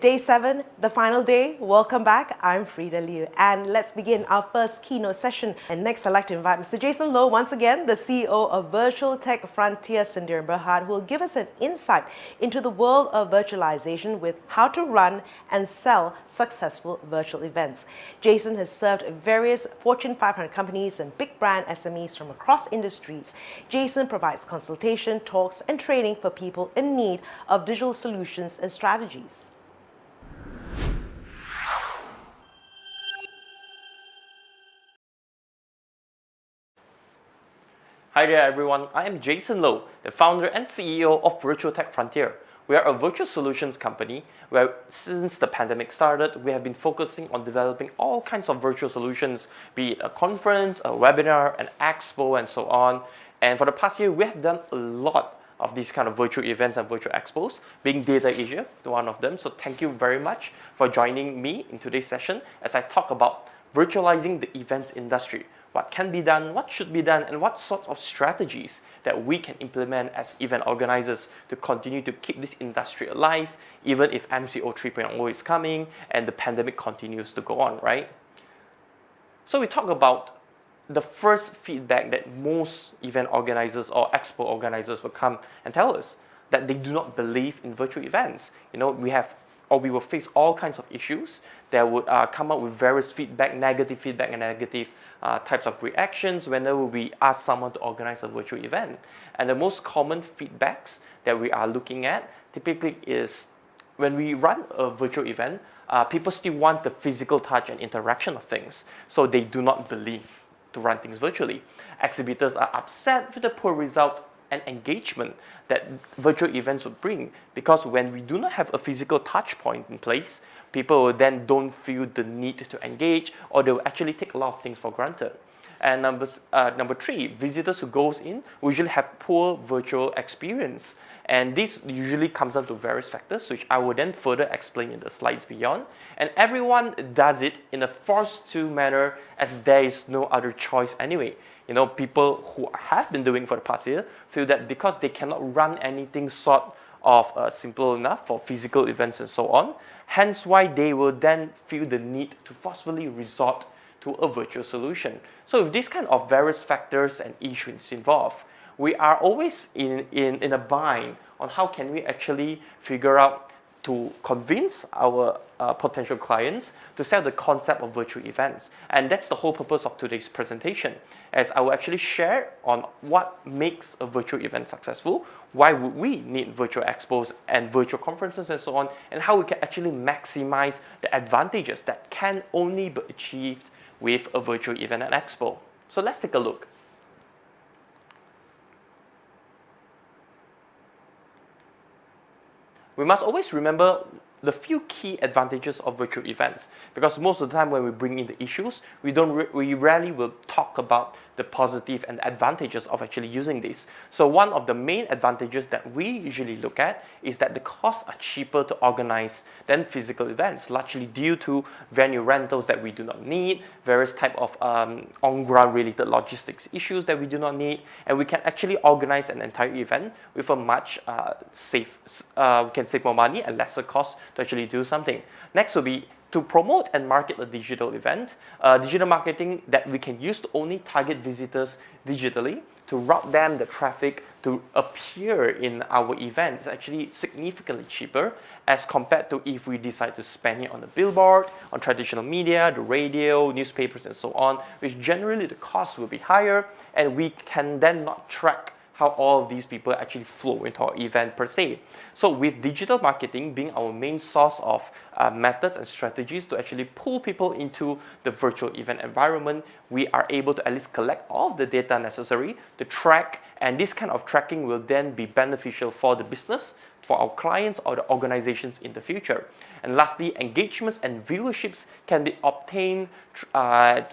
day 7, the final day. Welcome back. I'm Frida Liu, and let's begin our first keynote session. And next, I'd like to invite Mr. Jason Low, once again, the CEO of Virtualtech Frontier Sindhir Berhad, who will give us an insight into the world of virtualization with how to run and sell successful virtual events. Jason has served various Fortune 500 companies and big brand SMEs from across industries. Jason provides consultation, talks, and training for people in need of digital solutions and strategies. Hi there everyone, I am Jason Low, the founder and CEO of Virtualtech Frontier. We are a virtual solutions company where since the pandemic started, we have been focusing on developing all kinds of virtual solutions, be it a conference, a webinar, an expo, and so on. And for the past year, we have done a lot of these kind of virtual events and virtual expos, being Data Asia, one of them. So thank you very much for joining me in today's session as I talk about virtualizing the events industry. What can be done, what should be done, and what sorts of strategies that we can implement as event organizers to continue to keep this industry alive, even if MCO 3.0 is coming and the pandemic continues to go on, right? So we talk about the first feedback that most event organizers or expo organizers will come and tell us that they do not believe in virtual events. We will face all kinds of issues that would come up with various negative feedback and negative types of reactions whenever we ask someone to organize a virtual event. And the most common feedbacks that we are looking at typically is when we run a virtual event, people still want the physical touch and interaction of things, so they do not believe to run things virtually. Exhibitors are upset with the poor results and engagement that virtual events would bring, because when we do not have a physical touch point in place, people will then don't feel the need to engage, or they will actually take a lot of things for granted. And number 3, visitors who goes in usually have poor virtual experience. And this usually comes down to various factors, which I will then further explain in the slides beyond. And everyone does it in a forced to manner, as there is no other choice anyway. People who have been doing it for the past year feel that because they cannot run anything sort of simple enough for physical events and so on, hence why they will then feel the need to forcefully resort to a virtual solution. So with these kind of various factors and issues involved, we are always in a bind on how can we actually figure out to convince our potential clients to sell the concept of virtual events. And that's the whole purpose of today's presentation, as I will actually share on what makes a virtual event successful, why would we need virtual expos and virtual conferences and so on, and how we can actually maximize the advantages that can only be achieved with a virtual event and expo. So let's take a look. We must always remember the few key advantages of virtual events, because most of the time when we bring in the issues, we rarely will talk about the positive and advantages of actually using this. So one of the main advantages that we usually look at is that the costs are cheaper to organize than physical events, largely due to venue rentals that we do not need, various type of on-ground related logistics issues that we do not need, and we can actually organize an entire event with a much we can save more money and lesser cost to actually do something. Next will be to promote and market a digital event, digital marketing that we can use to only target visitors digitally, to route them the traffic to appear in our events is actually significantly cheaper as compared to if we decide to spend it on a billboard, on traditional media, the radio, newspapers, and so on, which generally the cost will be higher, and we can then not track how all of these people actually flow into our event per se. So with digital marketing being our main source of methods and strategies to actually pull people into the virtual event environment, we are able to at least collect all of the data necessary to track, and this kind of tracking will then be beneficial for the business, for our clients or the organizations in the future. And lastly, engagements and viewerships can be obtained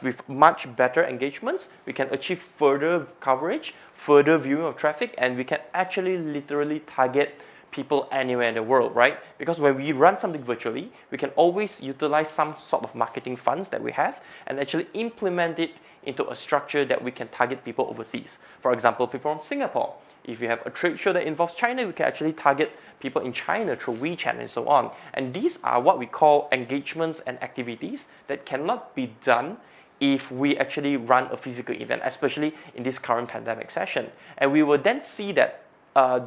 with much better engagements. We can achieve further coverage, further viewing of traffic, and we can actually literally target people anywhere in the world, right? Because when we run something virtually, we can always utilize some sort of marketing funds that we have and actually implement it into a structure that we can target people overseas. For example, people from Singapore. If you have a trade show that involves China, we can actually target people in China through WeChat and so on. And these are what we call engagements and activities that cannot be done if we actually run a physical event, especially in this current pandemic session. And we will then see that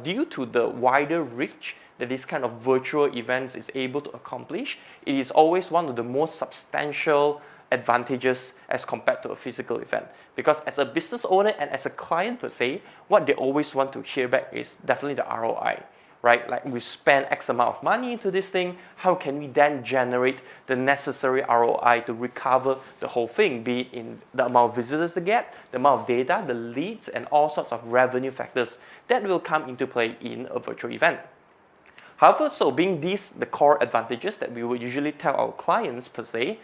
due to the wider reach that this kind of virtual events is able to accomplish, it is always one of the most substantial advantages as compared to a physical event. Because as a business owner and as a client per se, what they always want to hear back is definitely the ROI, right? Like we spend X amount of money into this thing, how can we then generate the necessary ROI to recover the whole thing, be it in the amount of visitors they get, the amount of data, the leads, and all sorts of revenue factors that will come into play in a virtual event. However, so being these the core advantages that we would usually tell our clients per se,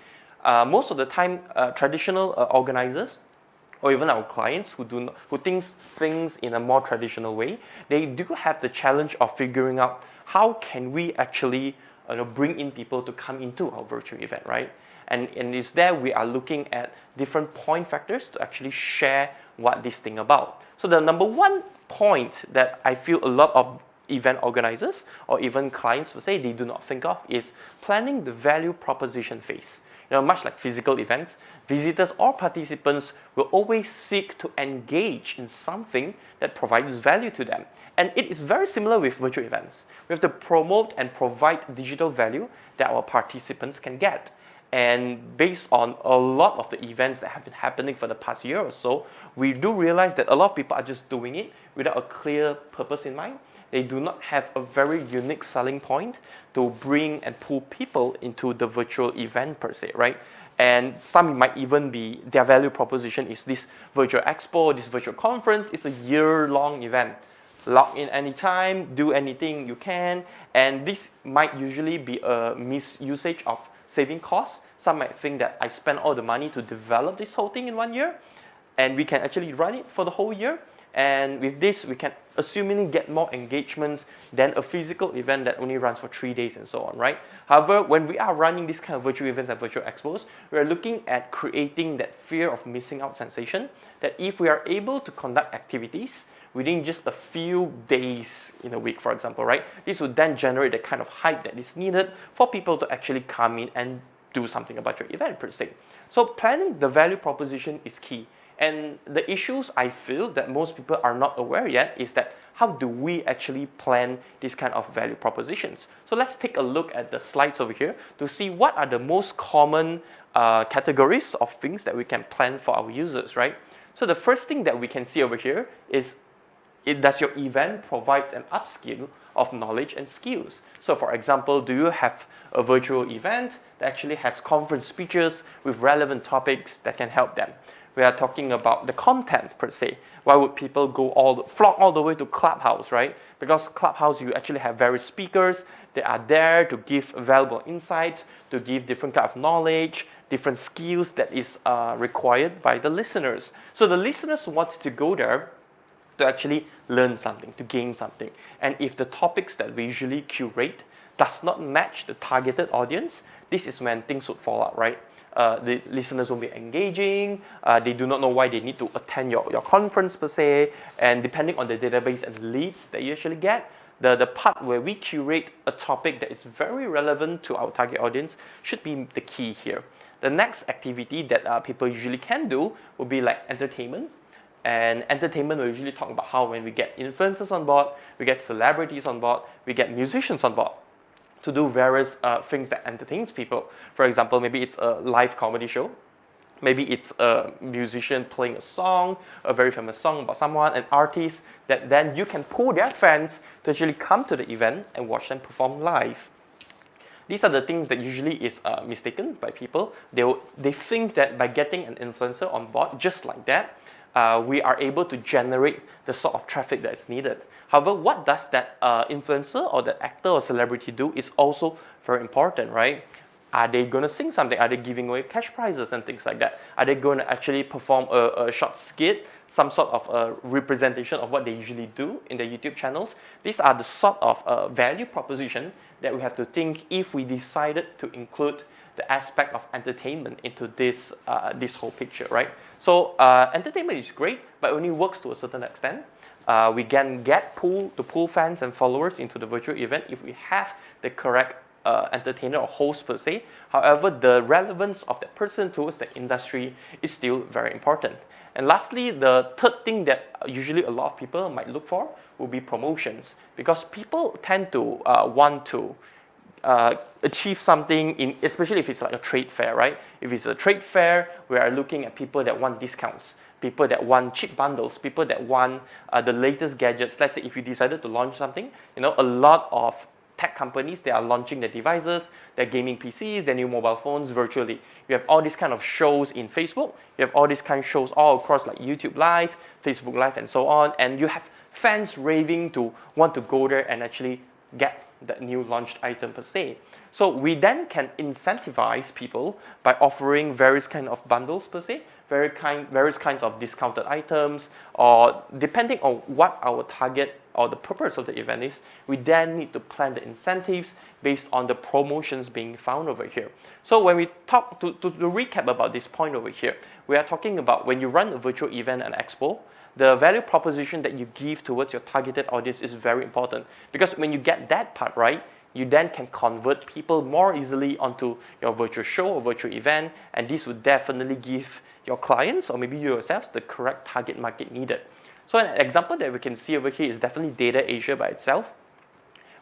most of the time, traditional organizers or even our clients who think things in a more traditional way, they do have the challenge of figuring out how can we actually bring in people to come into our virtual event, right? And it's there we are looking at different point factors to actually share what this thing about. So the number one point that I feel a lot of event organizers or even clients will say they do not think of is planning the value proposition phase. Much like physical events, visitors or participants will always seek to engage in something that provides value to them. And it is very similar with virtual events. We have to promote and provide digital value that our participants can get. And based on a lot of the events that have been happening for the past year or so, we do realize that a lot of people are just doing it without a clear purpose in mind. They do not have a very unique selling point to bring and pull people into the virtual event per se, right? And some might even be, their value proposition is this virtual expo, this virtual conference. It's a year-long event. Log in anytime, do anything you can. And this might usually be a misusage of saving costs. Some might think that I spent all the money to develop this whole thing in 1 year, and we can actually run it for the whole year. And with this, we can assumingly get more engagements than a physical event that only runs for 3 days and so on, right? However, when we are running these kind of virtual events and virtual expos, we are looking at creating that fear of missing out sensation, that if we are able to conduct activities within just a few days in a week, for example, right? This would then generate the kind of hype that is needed for people to actually come in and do something about your event per se. So planning the value proposition is key. And the issues I feel that most people are not aware yet is that how do we actually plan these kind of value propositions? So let's take a look at the slides over here to see what are the most common categories of things that we can plan for our users, right? So the first thing that we can see over here is, does your event provide an upskill of knowledge and skills? So for example, do you have a virtual event that actually has conference speeches with relevant topics that can help them? We are talking about the content per se. Why would people flock all the way to Clubhouse, right? Because Clubhouse, you actually have various speakers that are there to give valuable insights, to give different kind of knowledge, different skills that is required by the listeners. So the listeners want to go there to actually learn something, to gain something. And if the topics that we usually curate does not match the targeted audience, this is when things would fall out, right? The listeners won't be engaging, they do not know why they need to attend your conference per se, and depending on the database and leads that you actually get, the part where we curate a topic that is very relevant to our target audience should be the key here. The next activity that people usually can do would be like entertainment. And entertainment, we usually talk about how when we get influencers on board, we get celebrities on board, we get musicians on board to do various things that entertains people. For example, maybe it's a live comedy show. Maybe it's a musician playing a song, a very famous song about someone, an artist, that then you can pull their fans to actually come to the event and watch them perform live. These are the things that usually is mistaken by people. They think that by getting an influencer on board just like that, we are able to generate the sort of traffic that is needed. However, what does that influencer or that actor or celebrity do is also very important, right? Are they going to sing something? Are they giving away cash prizes and things like that? Are they going to actually perform a short skit, some sort of a representation of what they usually do in their YouTube channels? These are the sort of value proposition that we have to think if we decided to include the aspect of entertainment into this whole picture, right? So entertainment is great, but only works to a certain extent. We can pull fans and followers into the virtual event if we have the correct entertainer or host per se. However, the relevance of that person towards the industry is still very important. And lastly, the third thing that usually a lot of people might look for will be promotions, because people tend to want to achieve something, especially if it's like a trade fair, right? If it's a trade fair, we are looking at people that want discounts, people that want cheap bundles, people that want the latest gadgets. Let's say if you decided to launch something, a lot of tech companies, they are launching their devices, their gaming PCs, their new mobile phones virtually. You have all these kind of shows in Facebook. You have all these kind of shows all across like YouTube Live, Facebook Live, and so on. And you have fans raving to want to go there and actually get that new launched item per se. So we then can incentivize people by offering various kind of bundles per se, various kinds of discounted items, or depending on what our target or the purpose of the event is, we then need to plan the incentives based on the promotions being found over here. So when we talk to recap about this point over here, we are talking about when you run a virtual event and expo, the value proposition that you give towards your targeted audience is very important, because when you get that part right, you then can convert people more easily onto your virtual show or virtual event, and this would definitely give your clients or maybe you yourselves the correct target market needed. So an example that we can see over here is definitely Data Asia by itself.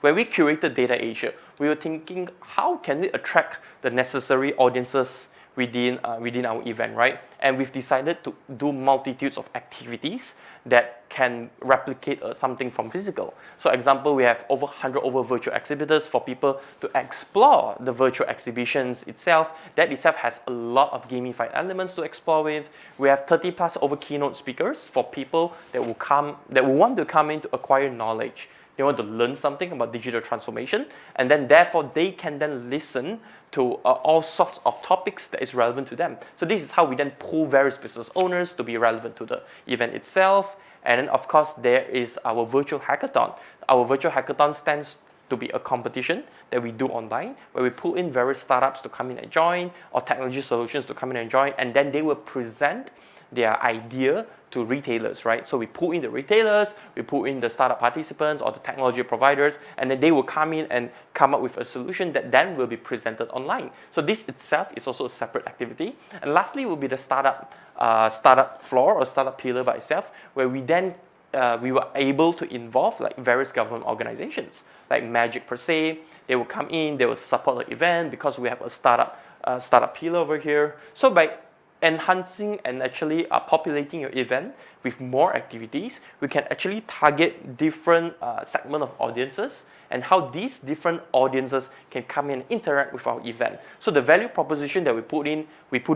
When we curated Data Asia, we were thinking, how can we attract the necessary audiences within our event, right? And we've decided to do multitudes of activities that can replicate something from physical. So example, we have over 100 virtual exhibitors for people to explore the virtual exhibitions itself. That itself has a lot of gamified elements to explore with. We have 30 plus over keynote speakers for people that will want to come in to acquire knowledge. They want to learn something about digital transformation, and then therefore they can then listen to all sorts of topics that is relevant to them. So this is how we then pull various business owners to be relevant to the event itself. And then of course there is our virtual hackathon. Our virtual hackathon stands to be a competition that we do online, where we pull in various startups to come in and join, or technology solutions to come in and join, and then they will present their idea to retailers, right? So we pull in the retailers, we pull in the startup participants or the technology providers, and then they will come in and come up with a solution that then will be presented online. So this itself is also a separate activity. And lastly will be the startup floor or startup pillar by itself, where we then we were able to involve like various government organizations, like Magic per se. They will come in, they will support the event because we have a startup pillar over here. So by enhancing and actually populating your event with more activities, we can actually target different segment of audiences, and how these different audiences can come in and interact with our event. So the value proposition that we put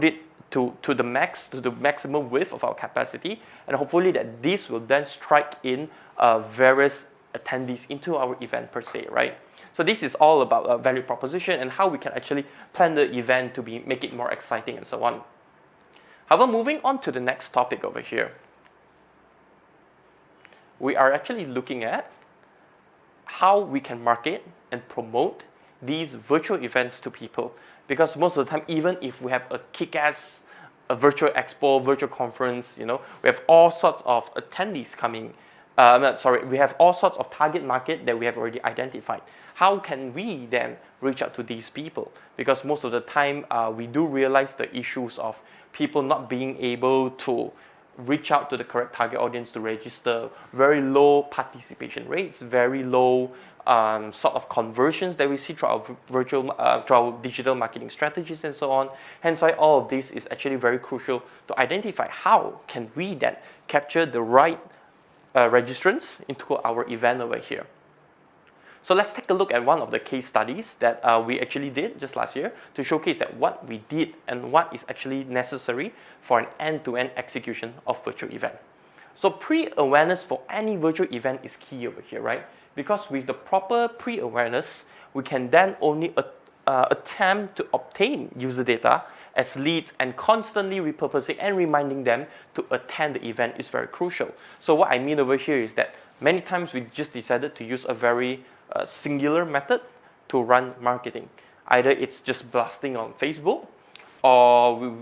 it to the maximum width of our capacity, and hopefully that this will then strike in various attendees into our event per se, right? So this is all about value proposition and how we can actually plan the event to make it more exciting and so on. However, moving on to the next topic over here, we are actually looking at how we can market and promote these virtual events to people. Because most of the time, even if we have a kick-ass virtual expo, virtual conference, we have all sorts of attendees coming. We have all sorts of target market that we have already identified. How can we then reach out to these people? Because most of the time, we do realize the issues of people not being able to reach out to the correct target audience to register, very low participation rates, very low sort of conversions that we see through our digital marketing strategies and so on. Hence why all of this is actually very crucial to identify how can we then capture the right registrants into our event over here. So let's take a look at one of the case studies that we actually did just last year to showcase that what we did and what is actually necessary for an end-to-end execution of virtual event. So pre-awareness for any virtual event is key over here, right? Because with the proper pre-awareness, we can then only attempt to obtain user data as leads and constantly repurposing and reminding them to attend the event is very crucial. So what I mean over here is that many times we just decided to use a very singular method to run marketing. Either it's just blasting on Facebook, or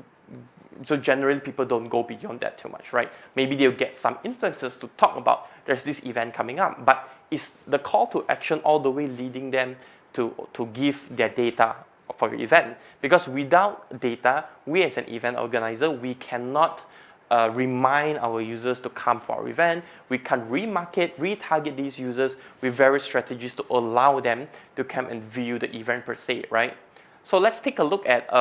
so generally people don't go beyond that too much, right? Maybe they'll get some influencers to talk about there's this event coming up, but is the call to action all the way leading them to give their data for your event? Because without data, we as an event organizer, we cannot remind our users to come for our event. We can remarket, retarget these users with various strategies to allow them to come and view the event per se, right? So let's take a look at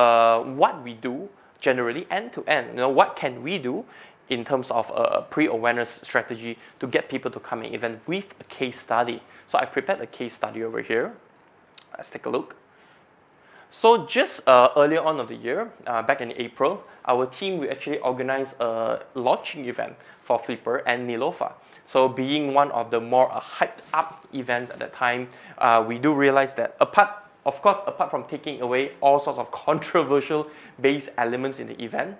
what we do generally end to end. What can we do in terms of a pre-awareness strategy to get people to come and event with a case study. So I've prepared a case study over here. Let's take a look. So just earlier on of the year, back in April, our team, we actually organized a launching event for Flipper and Nilofa. So being one of the more hyped up events at that time, we do realize that apart from taking away all sorts of controversial based elements in the event,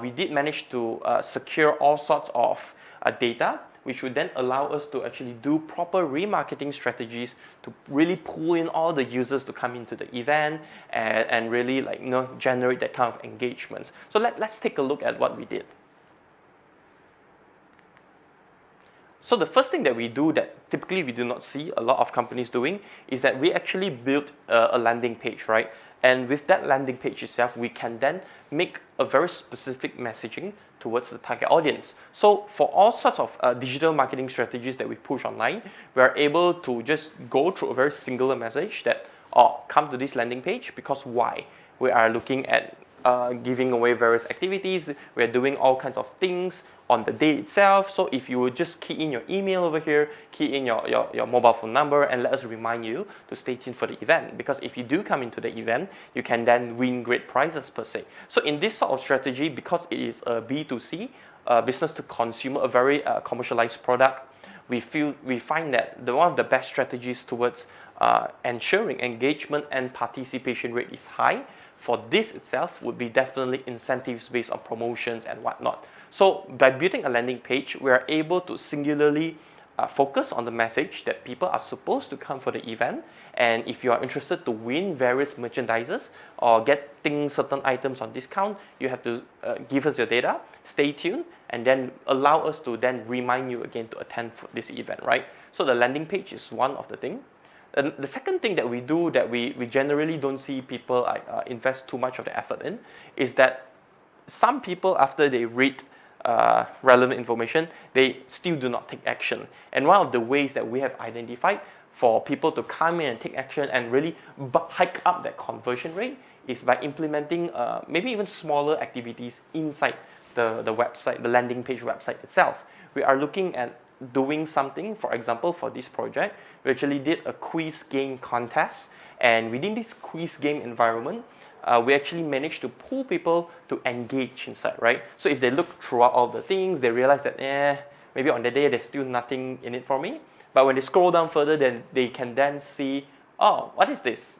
we did manage to secure all sorts of data, which would then allow us to actually do proper remarketing strategies to really pull in all the users to come into the event and really generate that kind of engagement. So let's take a look at what we did. So the first thing that we do that typically we do not see a lot of companies doing is that we actually built a landing page, right? And with that landing page itself, we can then make a very specific messaging towards the target audience. So for all sorts of digital marketing strategies that we push online, we are able to just go through a very singular message that, come to this landing page because why? We are looking at giving away various activities. We're doing all kinds of things on the day itself. So if you would just key in your email over here, key in your mobile phone number, and let us remind you to stay tuned for the event. Because if you do come into the event, you can then win great prizes per se. So in this sort of strategy, because it is a B2C, business to consumer, a very commercialized product, we find that one of the best strategies towards ensuring engagement and participation rate is high for this itself would be definitely incentives based on promotions and whatnot. So by building a landing page, we are able to singularly focus on the message that people are supposed to come for the event, and if you are interested to win various merchandises or getting certain items on discount, you have to give us your data, stay tuned, and then allow us to then remind you again to attend for this event, right? So the landing page is one of the things. And the second thing that we do that we generally don't see people invest too much of the effort in is that some people, after they read relevant information, they still do not take action. And one of the ways that we have identified for people to come in and take action and really hike up that conversion rate is by implementing maybe even smaller activities inside the website, the landing page website itself. We are looking at doing something. For example, for this project, we actually did a quiz game contest, and within this quiz game environment, we actually managed to pull people to engage inside, right? So if they look throughout all the things, they realize that maybe on the day there's still nothing in it for me. But when they scroll down further, then they can then see, oh, what is this?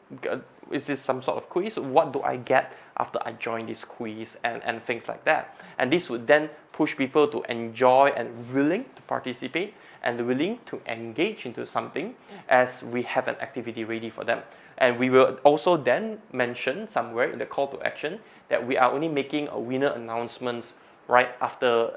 Is this some sort of quiz? What do I get after I join this quiz and things like that? And this would then push people to enjoy and willing to participate and willing to engage into something as we have an activity ready for them. And we will also then mention somewhere in the call to action that we are only making a winner announcements right after,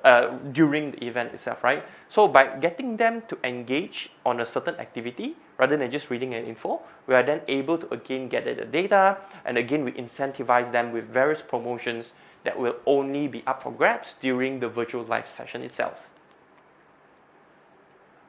during the event itself, right? So by getting them to engage on a certain activity, rather than just reading an info, we are then able to again gather the data, and again we incentivize them with various promotions that will only be up for grabs during the virtual live session itself.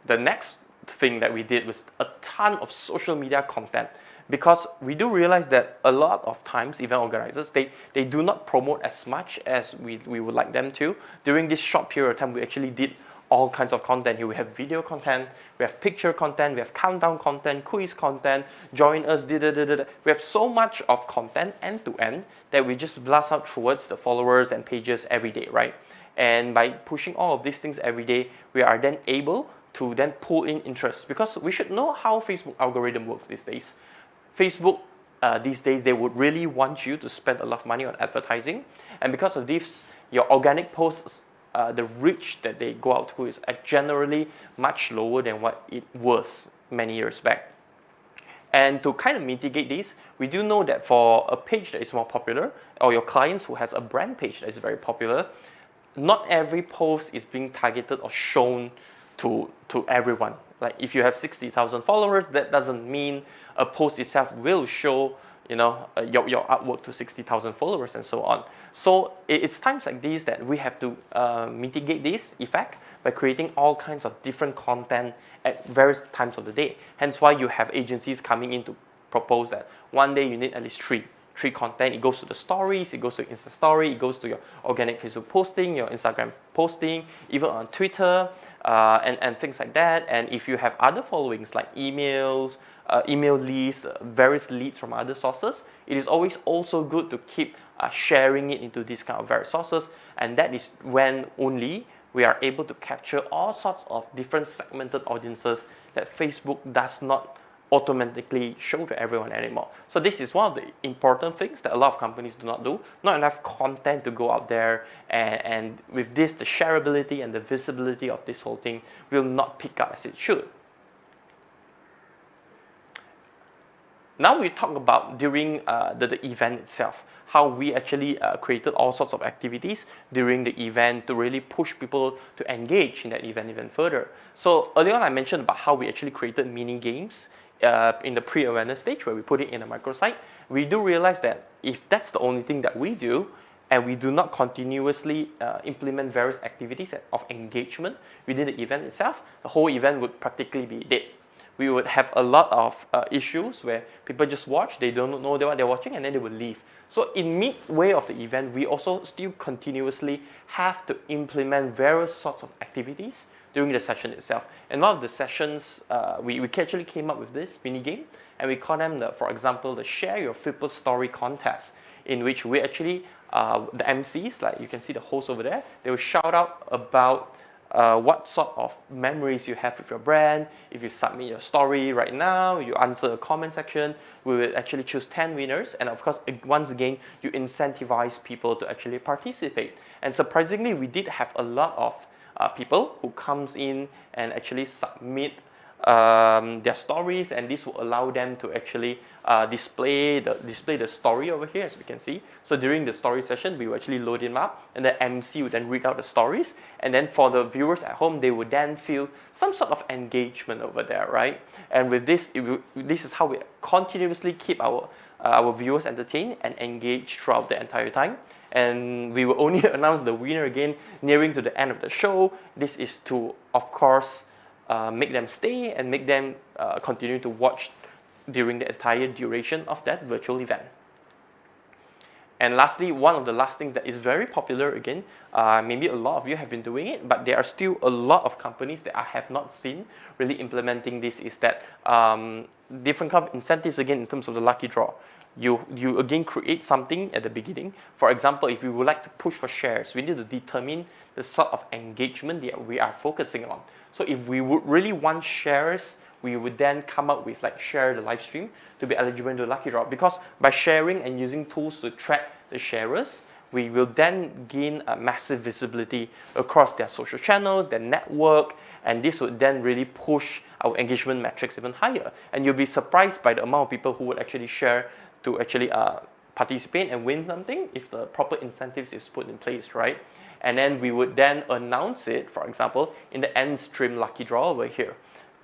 The next thing that we did was a ton of social media content, because we do realize that a lot of times event organizers, they do not promote as much as we would like them to. During this short period of time, we actually did all kinds of content here. We have video content, we have picture content, we have countdown content, quiz content, join us, We have so much of content end to end that we just blast out towards the followers and pages every day, right? And by pushing all of these things every day, we are then able to then pull in interest, because we should know how Facebook algorithm works these days. Facebook these days, they would really want you to spend a lot of money on advertising. And because of this, your organic posts, the reach that they go out to is generally much lower than what it was many years back. And to kind of mitigate this, we do know that for a page that is more popular, or your clients who has a brand page that is very popular, not every post is being targeted or shown to everyone. Like if you have 60,000 followers, that doesn't mean a post itself will show your artwork to 60,000 followers and so on. So it's times like these that we have to mitigate this effect by creating all kinds of different content at various times of the day. Hence why you have agencies coming in to propose that one day you need at least three content. It goes to the stories, it goes to Insta story, it goes to your organic Facebook posting, your Instagram posting, even on Twitter, and things like that. And if you have other followings like emails, email lists, various leads from other sources, it is always also good to keep sharing it into these kind of various sources. And that is when only we are able to capture all sorts of different segmented audiences that Facebook does not automatically show to everyone anymore. So this is one of the important things that a lot of companies do not do. Not enough content to go out there, and with this, the shareability and the visibility of this whole thing will not pick up as it should. Now we talk about during the event itself, how we actually created all sorts of activities during the event to really push people to engage in that event even further. So earlier on I mentioned about how we actually created mini games in the pre-awareness stage where we put it in a microsite. We do realize that if that's the only thing that we do, and we do not continuously implement various activities of engagement within the event itself, the whole event would practically be dead. We would have a lot of issues where people just watch, they don't know what they're watching, and then they will leave. So in midway of the event, we also still continuously have to implement various sorts of activities during the session itself. And one of the sessions, we actually came up with this mini game, and we call them, for example, the Share Your Flipper Story contest, in which we actually, the MCs, like you can see the host over there, they will shout out about what sort of memories you have with your brand. If you submit your story right now, you answer a comment section, we will actually choose 10 winners. And of course, once again, you incentivize people to actually participate. And surprisingly, we did have a lot of people who comes in and actually submit their stories, and this will allow them to actually display the story over here, as we can see. So during the story session, we will actually load them up, and the MC would then read out the stories, and then for the viewers at home, they would then feel some sort of engagement over there, right? And with this, this is how we continuously keep our viewers entertained and engaged throughout the entire time. And we will only announce the winner again nearing to the end of the show. This is to, of course, make them stay and make them continue to watch during the entire duration of that virtual event. And lastly, one of the last things that is very popular again, maybe a lot of you have been doing it, but there are still a lot of companies that I have not seen really implementing this, is that different kind of incentives again in terms of the lucky draw. You again create something at the beginning. For example, if we would like to push for shares, we need to determine the sort of engagement that we are focusing on. So if we would really want shares, we would then come up with like share the live stream to be eligible to lucky draw. Because by sharing and using tools to track the sharers, we will then gain a massive visibility across their social channels, their network, and this would then really push our engagement metrics even higher. And you'll be surprised by the amount of people who would actually share to actually participate and win something if the proper incentives is put in place, right? And then we would then announce it, for example, in the end stream lucky draw over here.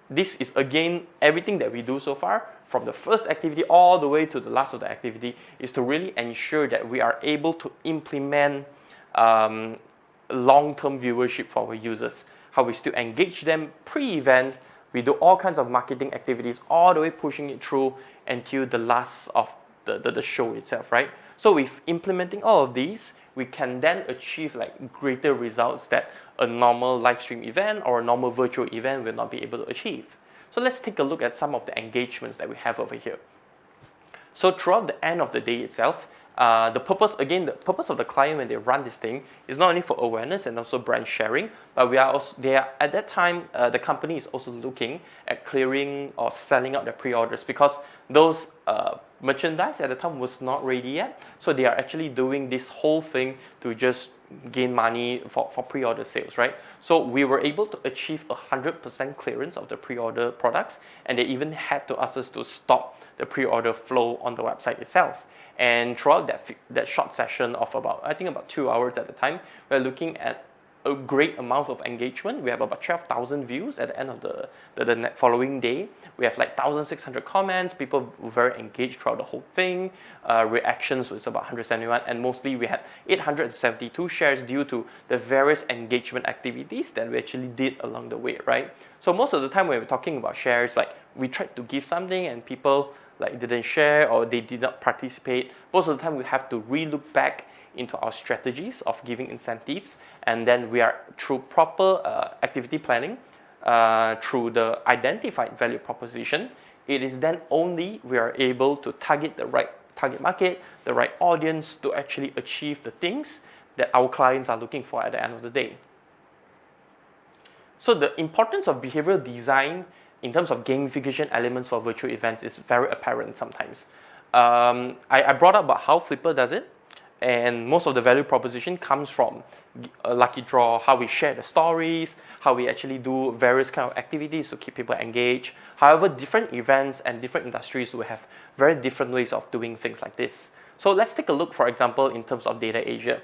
This is again, everything that we do so far, from the first activity all the way to the last of the activity, is to really ensure that we are able to implement long-term viewership for our users. How we still engage them pre-event, we do all kinds of marketing activities, all the way pushing it through until the last of the show itself, right? So with implementing all of these, we can then achieve like greater results that a normal live stream event or a normal virtual event will not be able to achieve. So let's take a look at some of the engagements that we have over here. So throughout the end of the day itself, The purpose of the client when they run this thing is not only for awareness and also brand sharing, but at that time, the company is also looking at clearing or selling out their pre-orders, because those merchandise at the time was not ready yet. So they are actually doing this whole thing to just gain money for pre-order sales, right? So we were able to achieve 100% clearance of the pre-order products, and they even had to ask us to stop the pre-order flow on the website itself. And throughout that short session of about 2 hours at the time, we're looking at a great amount of engagement. We have about 12,000 views at the end of the following day. We have like 1,600 comments. People were very engaged throughout the whole thing. Reactions was about 171, and mostly we had 872 shares due to the various engagement activities that we actually did along the way, right? So most of the time when we're talking about shares, like we tried to give something and people like didn't share or they did not participate. Most of the time we have to re-look back into our strategies of giving incentives, and then we are through proper activity planning, through the identified value proposition, it is then only we are able to target the right target market, the right audience to actually achieve the things that our clients are looking for at the end of the day. So the importance of behavioral design in terms of gamification elements for virtual events is very apparent sometimes. I brought up about how Flipper does it, and most of the value proposition comes from a lucky draw, how we share the stories, how we actually do various kind of activities to keep people engaged. However, different events and different industries will have very different ways of doing things like this. So let's take a look, for example, in terms of Data Asia.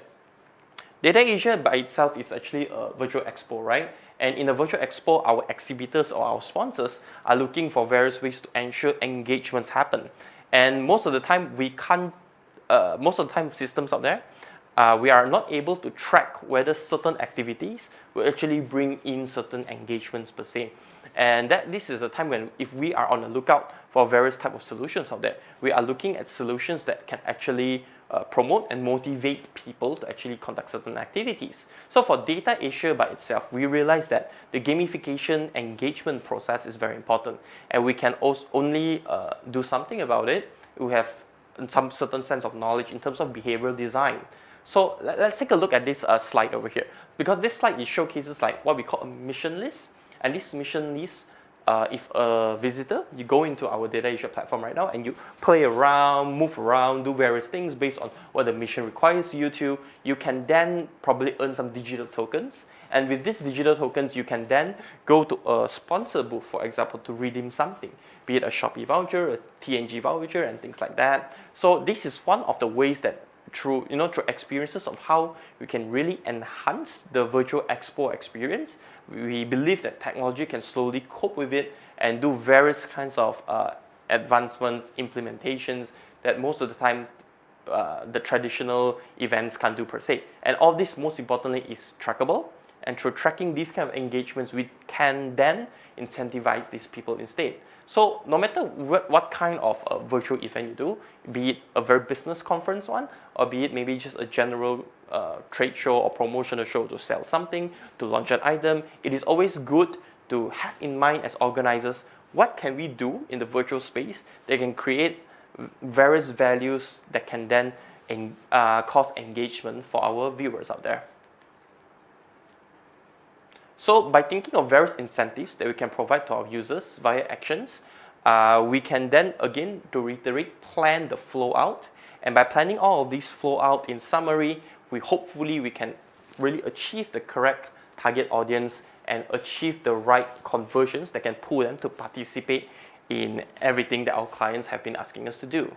Data Asia by itself is actually a virtual expo, right? And in a virtual expo, our exhibitors or our sponsors are looking for various ways to ensure engagements happen. And most of the time, systems out there, we are not able to track whether certain activities will actually bring in certain engagements per se. And this is the time when, if we are on the lookout for various type of solutions out there, we are looking at solutions that can actually promote and motivate people to actually conduct certain activities. So for Data Asia by itself, we realize that the gamification engagement process is very important, and we can also only do something about it. We have some certain sense of knowledge in terms of behavioral design. So let's take a look at this slide over here, because this slide it showcases like what we call a mission list. And this mission list, if a visitor, you go into our Data Asia platform right now and you play around, move around, do various things based on what the mission requires you to, you can then probably earn some digital tokens. And with these digital tokens, you can then go to a sponsor booth, for example, to redeem something, be it a Shopee voucher, a TNG voucher, and things like that. So this is one of the ways that through experiences of how we can really enhance the virtual expo experience, we believe that technology can slowly cope with it and do various kinds of advancements, implementations that most of the time the traditional events can't do per se. And all this, most importantly, is trackable. And through tracking these kind of engagements, we can then incentivize these people instead. So no matter what kind of a virtual event you do, be it a very business conference one, or be it maybe just a general trade show or promotional show to sell something, to launch an item, it is always good to have in mind as organizers, what can we do in the virtual space that can create various values that can then cause engagement for our viewers out there. So by thinking of various incentives that we can provide to our users via actions, we can then, again, to reiterate, plan the flow out. And by planning all of these flow out in summary, we can really achieve the correct target audience and achieve the right conversions that can pull them to participate in everything that our clients have been asking us to do.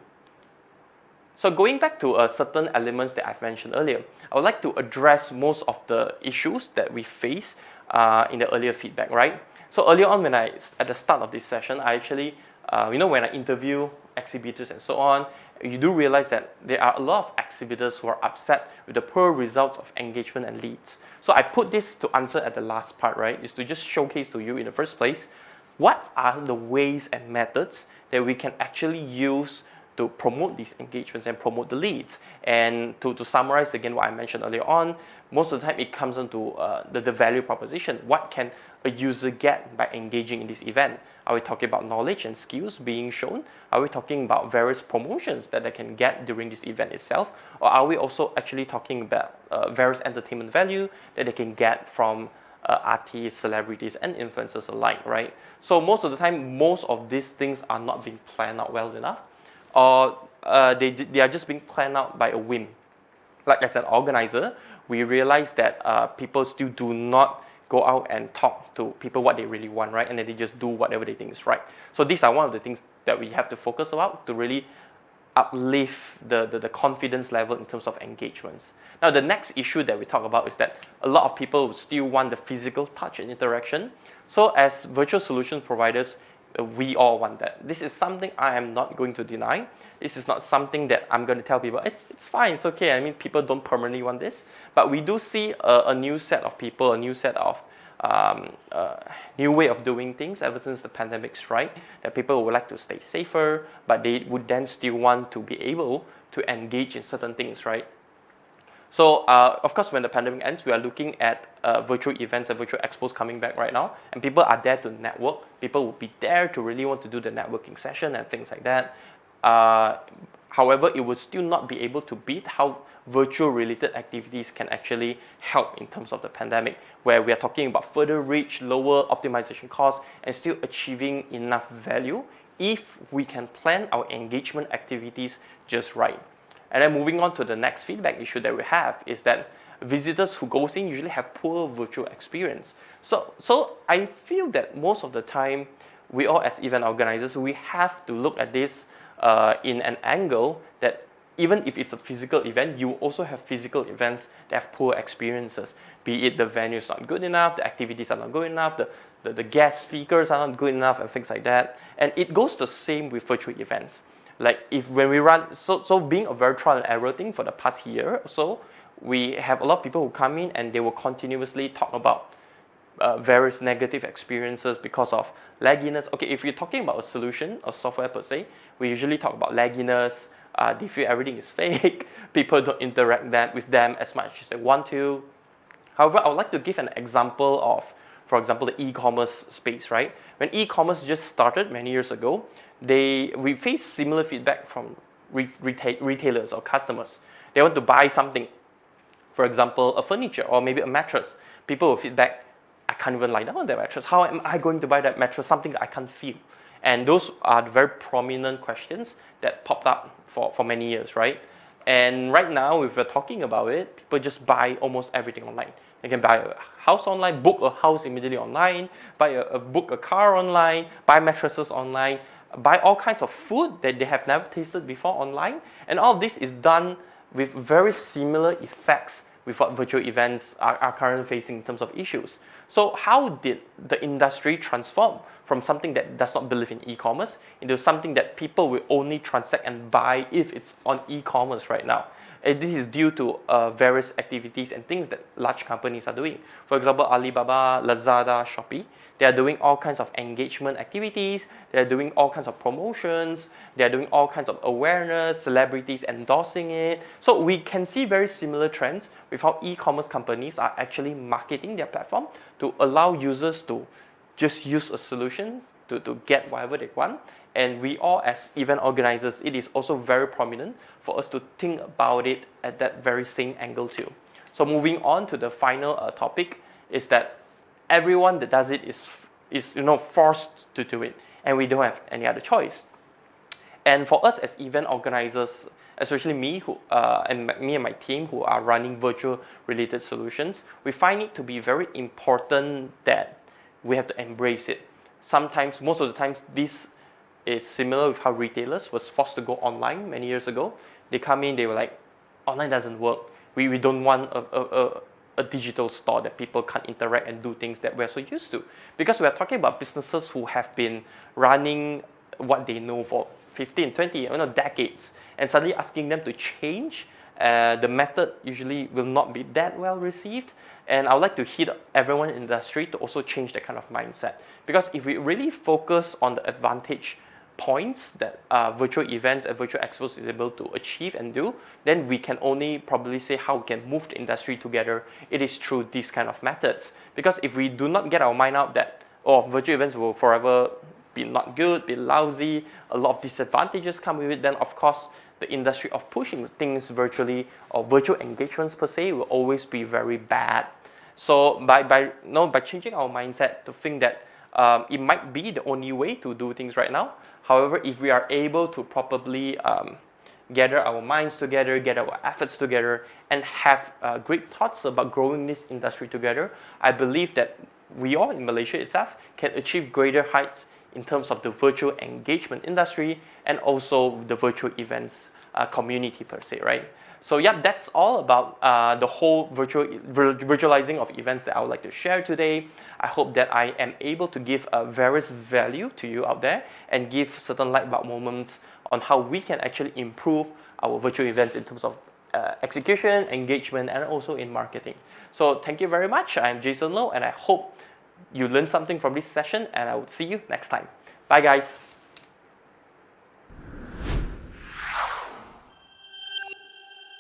So going back to certain elements that I've mentioned earlier, I would like to address most of the issues that we face in the earlier feedback, right? So earlier on, at the start of this session, I actually, when I interview exhibitors and so on, you do realize that there are a lot of exhibitors who are upset with the poor results of engagement and leads. So I put this to answer at the last part, right? Is to just showcase to you in the first place, what are the ways and methods that we can actually use to promote these engagements and promote the leads. And to summarize again what I mentioned earlier on, most of the time it comes down to the value proposition. What can a user get by engaging in this event? Are we talking about knowledge and skills being shown? Are we talking about various promotions that they can get during this event itself? Or are we also actually talking about various entertainment value that they can get from artists, celebrities, and influencers alike, right? So most of the time, most of these things are not being planned out well enough, or they are just being planned out by a whim. Like as an organizer, we realize that people still do not go out and talk to people what they really want, right? And then they just do whatever they think is right. So these are one of the things that we have to focus about to really uplift the confidence level in terms of engagements. Now, the next issue that we talk about is that a lot of people still want the physical touch and interaction. So as virtual solution providers, we all want that. This is something I am not going to deny. This is not something that I'm going to tell people, it's fine, it's okay. I mean, people don't permanently want this. But we do see a new set of people, a new set of new way of doing things ever since the pandemic strike, that people would like to stay safer, but they would then still want to be able to engage in certain things, right? So, of course, when the pandemic ends, we are looking at virtual events and virtual expos coming back right now, and people are there to network. People will be there to really want to do the networking session and things like that. However, it will still not be able to beat how virtual-related activities can actually help in terms of the pandemic, where we are talking about further reach, lower optimization costs, and still achieving enough value if we can plan our engagement activities just right. And then moving on to the next feedback issue that we have is that visitors who goes in usually have poor virtual experience. So I feel that most of the time, we all as event organizers, we have to look at this in an angle that even if it's a physical event, you also have physical events that have poor experiences. Be it the venue is not good enough, the activities are not good enough, the guest speakers are not good enough, and things like that. And it goes the same with virtual events. Like when we run, so being a very trial and error thing for the past year or so, we have a lot of people who come in and they will continuously talk about various negative experiences because of lagginess. Okay, if you're talking about a solution or software per se, we usually talk about lagginess. They feel everything is fake. People don't interact with them as much as they want to. However, I would like to give an example of, for example, the e-commerce space, right? When e-commerce just started many years ago, we faced similar feedback from retailers or customers. They want to buy something, for example, a furniture or maybe a mattress. People will feedback, I can't even lie down on that mattress. How am I going to buy that mattress, something that I can't feel? And those are the very prominent questions that popped up for many years, right? And right now, if we're talking about it, people just buy almost everything online. They can buy a house online, book a house immediately online, book a car online, buy mattresses online, buy all kinds of food that they have never tasted before online. And all of this is done with very similar effects with what virtual events are currently facing in terms of issues. So how did the industry transform from something that does not believe in e-commerce into something that people will only transact and buy if it's on e-commerce right now? And this is due to various activities and things that large companies are doing. For example, Alibaba, Lazada, Shopee, they are doing all kinds of engagement activities, they are doing all kinds of promotions, they are doing all kinds of awareness, celebrities endorsing it. So we can see very similar trends with how e-commerce companies are actually marketing their platform to allow users to just use a solution to get whatever they want. And we all as event organizers, it is also very prominent for us to think about it at that very same angle too. So moving on to the final topic is that everyone that does it is forced to do it, and we don't have any other choice. And for us as event organizers, especially me and my team who are running virtual related solutions, we find it to be very important that we have to embrace it. Sometimes, most of the times, this is similar with how retailers was forced to go online many years ago. They come in, they were like, online doesn't work. We don't want a digital store that people can't interact and do things that we're so used to. Because we're talking about businesses who have been running what they know for 15, 20, decades, and suddenly asking them to change, the method usually will not be that well received. And I would like to hit everyone in the industry to also change that kind of mindset. Because if we really focus on the advantage points that virtual events and virtual expos is able to achieve and do, then we can only probably say how we can move the industry together. It is through these kind of methods. Because if we do not get our mind out that, virtual events will forever be not good, be lousy, a lot of disadvantages come with it, then of course the industry of pushing things virtually or virtual engagements per se will always be very bad. So by changing our mindset to think that it might be the only way to do things right now. However, if we are able to properly gather our minds together, get our efforts together, and have great thoughts about growing this industry together, I believe that we all in Malaysia itself can achieve greater heights in terms of the virtual engagement industry and also the virtual events community per se, right? So yeah, that's all about the whole virtualizing of events that I would like to share today. I hope that I am able to give various value to you out there and give certain light bulb moments on how we can actually improve our virtual events in terms of execution, engagement, and also in marketing. So thank you very much. I'm Jason Low, and I hope you learned something from this session, and I will see you next time. Bye, guys.